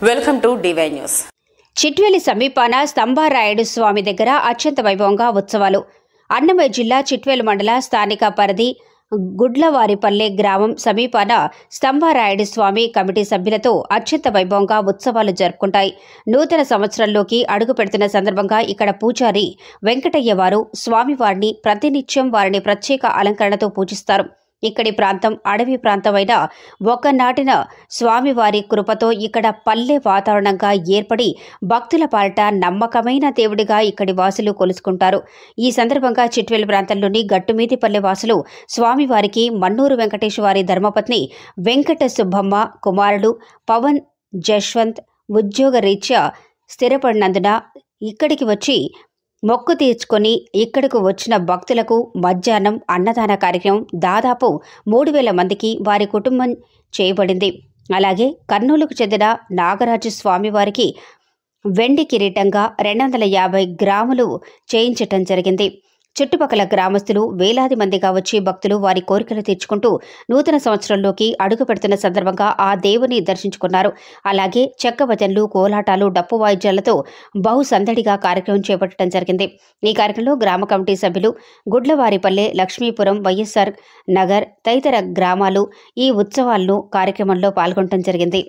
Welcome to DY news. చిట్వేలి సమీపాన స్తంభారాయుడు స్వామి దగ్గర అత్యంత వైభవంగా ఉత్సవాలు. అన్నమయ్య జిల్లా చిట్వేలు మండల స్థానిక పరిధి గుడ్లవారిపల్లె గ్రామం సమీపాన స్తంభారాయుడు స్వామి కమిటీ సభ్యులతో అత్యంత వైభవంగా ఉత్సవాలు జరుపుకుంటాయి. నూతన సంవత్సరంలోకి అడుగు పెడుతున్న సందర్భంగా ఇక్కడ పూజారి వెంకటయ్య వారు స్వామివారిని ప్రతినిత్యం వారిని ప్రత్యేక అలంకరణతో పూజిస్తారు. ఇక్కడి ప్రాంతం అడవి ప్రాంతమైన ఒకనాటిన స్వామివారి కృపతో ఇక్కడ పల్లె వాతావరణంగా ఏర్పడి భక్తుల పాలిట నమ్మకమైన దేవుడిగా ఇక్కడి వాసులు కొలుసుకుంటారు. ఈ సందర్భంగా చిట్వేలు ప్రాంతంలోని గట్టుమీదిపల్లె వాసులు స్వామివారికి మన్నూరు వెంకటేశ్వరి ధర్మపత్ని వెంకట సుబ్బమ్మ కుమారుడు పవన్ జశ్వంత్ ఉద్యోగరీత్యా స్థిరపడినందున ఇక్కడికి వచ్చి మొక్కు తీర్చుకొని ఇక్కడకు వచ్చిన భక్తులకు మధ్యాహ్నం అన్నదాన కార్యక్రమం దాదాపు 3,000 మందికి వారి కుటుంబం చేయబడింది. అలాగే కర్నూలుకు చెందిన నాగరాజు స్వామివారికి వెండి కిరీటంగా 250 గ్రాములు చేయించటం జరిగింది. చుట్టుపక్కల గ్రామస్తులు వేలాది మందిగా వచ్చి భక్తులు వారి కోరికలు తీర్చుకుంటూ నూతన సంవత్సరంలోకి అడుగు పెడుతున్న సందర్భంగా ఆ దేవుని దర్శించుకున్నారు. అలాగే చెక్క భజనలు, కోలాటాలు, డప్పు వాయిద్యాలతో బహు సందడిగా కార్యక్రమం చేపట్టడం జరిగింది. ఈ కార్యక్రమంలో గ్రామ కమిటీ సభ్యులు, గుడ్లవారిపల్లె, లక్ష్మీపురం, వైఎస్ఆర్ నగర్ తదితర గ్రామాలు ఈ ఉత్సవాలను కార్యక్రమంలో పాల్గొనడం జరిగింది.